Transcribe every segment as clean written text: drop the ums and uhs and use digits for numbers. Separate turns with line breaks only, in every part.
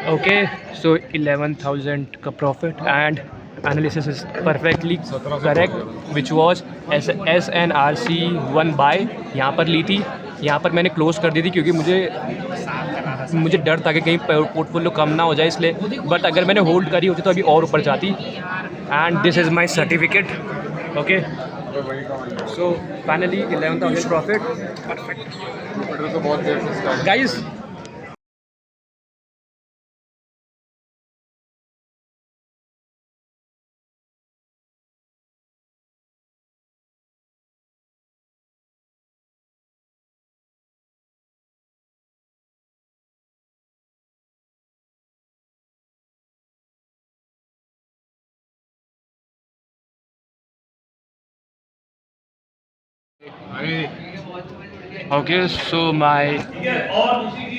Okay, so 11,000 का profit and analysis is perfectly correct, which was SNRC 1 buy यहाँ पर ली थी, यहाँ पर मैंने क्लोज कर दी थी क्योंकि मुझे डर था कि कहीं पोर्टफोलियो कम ना हो जाए इसलिए, बट अगर मैंने होल्ड करी होती तो अभी और ऊपर जाती। And this is my certificate. Okay, so finally 11,000 profit. Perfect guys. Okay, so my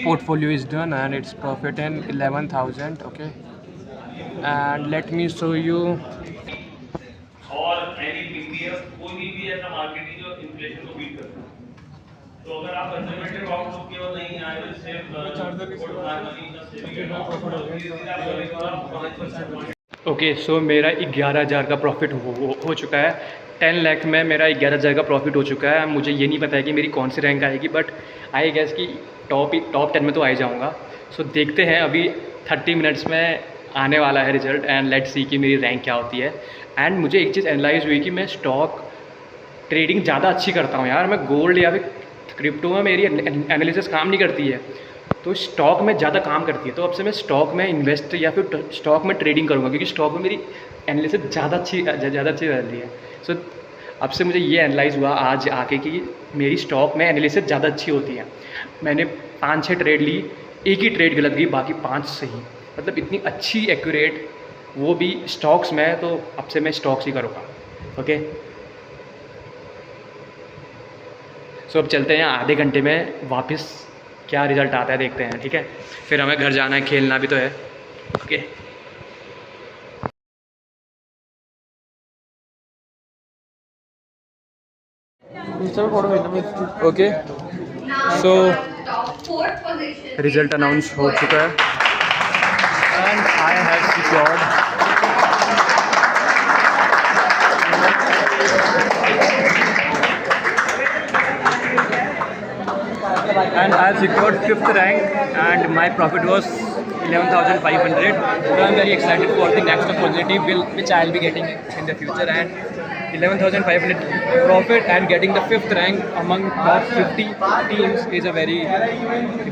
portfolio is done and it's profit in 11,000. Okay, and let me show you. और एनी पीपीएफ कोई भी ऐसा मार्केटिंग जो इन्फ्लेशन को beat करता है, तो अगर आप कंजर्वेटिव आउटलुक के बाद नहीं आए तो सेव ओके, सो मेरा 11,000 का प्रॉफिट हो चुका है। 10 लाख में मेरा 11,000 का प्रॉफिट हो चुका है। मुझे ये नहीं पता है कि मेरी कौन सी रैंक आएगी, बट आई गेस कि टॉप 10 में तो आ ही जाऊँगा। सो देखते हैं, अभी 30 मिनट्स में आने वाला है रिजल्ट एंड लेट्स सी कि मेरी रैंक क्या होती है। एंड मुझे एक चीज़ एनालाइज हुई कि मैं स्टॉक ट्रेडिंग ज़्यादा अच्छी करता हूँ यार। मैं गोल्ड या फिर क्रिप्टो में मेरी एनालिसिस काम नहीं करती है, तो स्टॉक में ज़्यादा काम करती है। तो अब से मैं स्टॉक में इन्वेस्ट या फिर स्टॉक में ट्रेडिंग करूँगा, क्योंकि स्टॉक में मेरी एनालिसिस ज़्यादा अच्छी रहती है। सो अब से मुझे ये एनालाइज़ हुआ आज आके कि मेरी स्टॉक में एनालिसिस ज़्यादा अच्छी होती है। मैंने 5-6 ट्रेड ली, एक ही ट्रेड गलत गई, बाकी 5 सही। मतलब इतनी अच्छी एक्यूरेट, वो भी स्टॉक्स में। तो अब से मैं स्टॉक्स ही करूँगा। ओके, सो अब चलते हैं, आधे घंटे में वापस क्या रिज़ल्ट आता है देखते हैं। ठीक है, फिर हमें घर जाना है, खेलना भी तो है। ओके, ओके, सो रिज़ल्ट अनाउंस हो चुका है and I have secured and I have secured 5th rank and my profit was 11,500. So I am very excited for the next opportunity which I will be getting in the future, and 11,500 profit and getting the 5th rank among top 50 teams is a very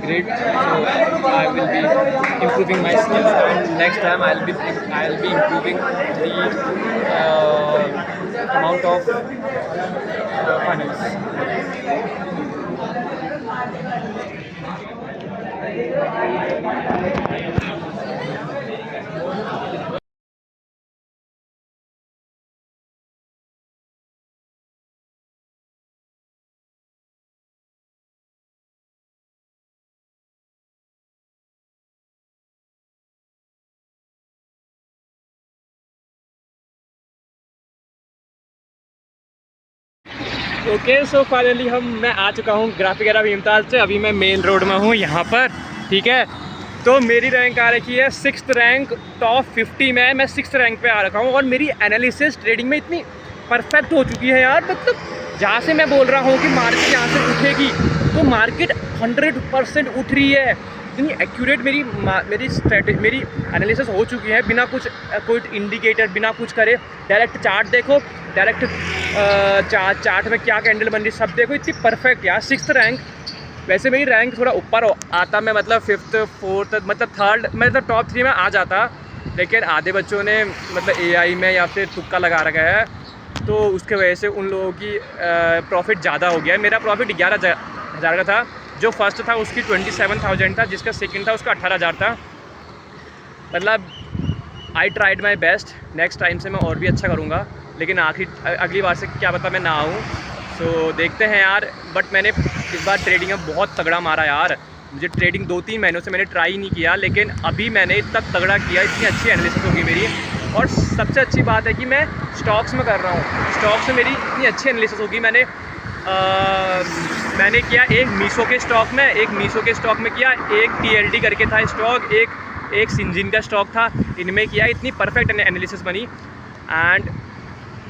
great. So I will be improving my skills, and next time I will be improving the amount of finals. Okay, so finally मैं आ चुका हूँ graphic era Bhimtal से। अभी मैं main road में हूँ यहाँ पर। ठीक है, तो मेरी रैंक आ रखी है 6th रैंक टॉप 50 में। मैं 6th रैंक पे आ रखा हूँ और मेरी एनालिसिस ट्रेडिंग में इतनी परफेक्ट हो चुकी है यार। मतलब जहाँ से मैं बोल रहा हूँ कि मार्केट यहाँ से उठेगी, तो मार्केट 100% उठ रही है। इतनी एक्यूरेट मेरी एनालिसिस हो चुकी है, बिना कोई इंडिकेटर, बिना कुछ करे। डायरेक्ट चार्ट देखो, डायरेक्ट चार्ट में क्या कैंडल बन रही सब देखो, इतनी परफेक्ट यार। 6th rank. वैसे मेरी रैंक थोड़ा ऊपर आता, मैं मतलब 5th 4th मतलब 3rd, मतलब टॉप 3 में आ जाता, लेकिन आधे बच्चों ने मतलब AI में या फिर तुक्का लगा रखा है, तो उसके वजह से उन लोगों की प्रॉफिट ज़्यादा हो गया है। मेरा प्रॉफिट 11,000 का था। जो फर्स्ट था उसकी 27,000 था, जिसका सेकंड था उसका 18,000 था। मतलब I tried my best. Next time से मैं और भी अच्छा करूँगा, लेकिन अगली बार से क्या पता मैं ना आऊँ। सो देखते हैं यार। बट मैंने इस बार ट्रेडिंग में बहुत तगड़ा मारा यार। मुझे ट्रेडिंग 2-3 महीनों से मैंने ट्राई नहीं किया, लेकिन अभी मैंने इतना तगड़ा किया, इतनी अच्छी एनालिसिस होगी मेरी। और सबसे अच्छी बात है कि मैं स्टॉक्स में कर रहा हूँ। स्टॉक्स में मेरी इतनी अच्छी एनालिसिस होगी। मैंने किया एक मीशो के स्टॉक में किया, एक TLD करके था स्टॉक, एक एक सिंजिन का स्टॉक था, इनमें किया, इतनी परफेक्ट एनालिसिस बनी। एंड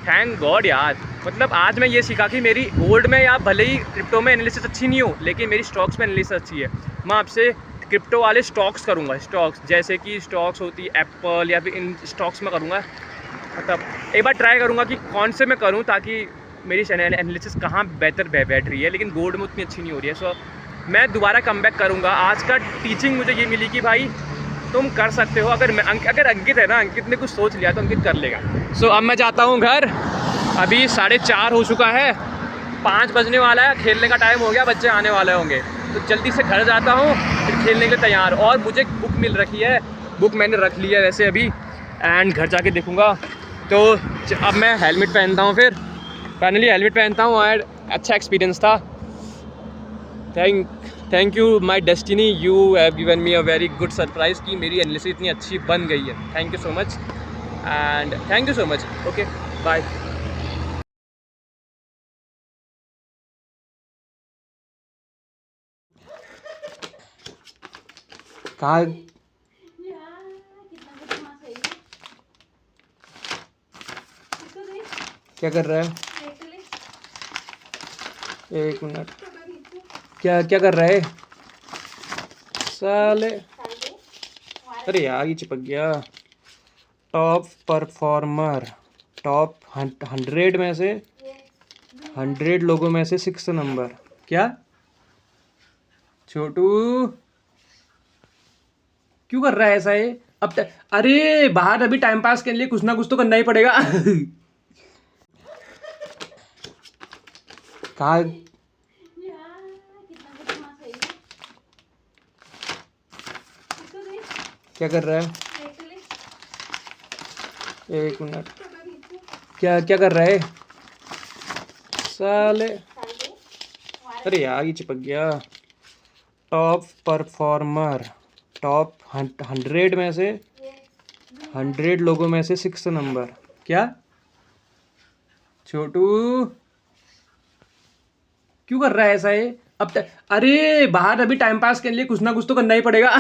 थैंक गॉड यार, मतलब आज मैं ये सीखा कि मेरी गोल्ड में या भले ही क्रिप्टो में एनालिसिस अच्छी नहीं हो, लेकिन मेरी स्टॉक्स में एनालिसिस अच्छी है। मैं आपसे क्रिप्टो वाले स्टॉक्स करूँगा, स्टॉक्स जैसे कि स्टॉक्स होती है एप्पल, या फिर इन स्टॉक्स में करूँगा। मतलब एक बार ट्राई करूँगा कि कौन से मैं करूँ, ताकि मेरी एनालिसिस कहाँ बेहतर बैठ रही है, लेकिन गोल्ड में उतनी अच्छी नहीं हो रही है। सो मैं दोबारा कमबैक करूँगा। आज का टीचिंग मुझे ये मिली कि भाई तुम कर सकते हो। अगर अंकित है ना, अंकित ने कुछ सोच लिया तो अंकित कर लेगा। सो अब मैं जाता हूँ घर, अभी 4:30 हो चुका है, 5 बजने वाला है, खेलने का टाइम हो गया, बच्चे आने वाले होंगे, तो जल्दी से घर जाता हूँ, फिर खेलने के लिए तैयार। और मुझे बुक मिल रखी है, बुक मैंने रख ली है वैसे अभी, एंड घर जाके देखूँगा। तो अब मैं हेलमेट पहनता हूँ, फिर फाइनली हेलमेट पहनता हूँ, और अच्छा एक्सपीरियंस था। Thank you my destiny, you have given me a very good surprise कि मेरी एनालिसिस इतनी अच्छी बन गई है। Thank you so much, and thank you so much. Okay, bye. कहाँ, क्या कर रहा है? एक मिनट, क्या क्या कर रहा है साले? अरे यार ये चिपक गया। टॉप परफॉर्मर, टॉप 100 में से, 100 लोगों में से 6 नंबर। क्या छोटू क्यों कर रहा है ऐसा ये? अब तक अरे बाहर अभी टाइम पास के लिए कुछ ना कुछ तो करना ही पड़ेगा। कहाँ, क्या कर रहा है? एक मिनट, क्या क्या कर रहा है साले? अरे यार ये चिपक गया। टॉप परफॉर्मर, टॉप 100 में से, 100 लोगों में से 6 नंबर। क्या छोटू क्यों कर रहा है ऐसा ये? अब तक अरे बाहर अभी टाइम पास के लिए कुछ ना कुछ तो करना ही पड़ेगा।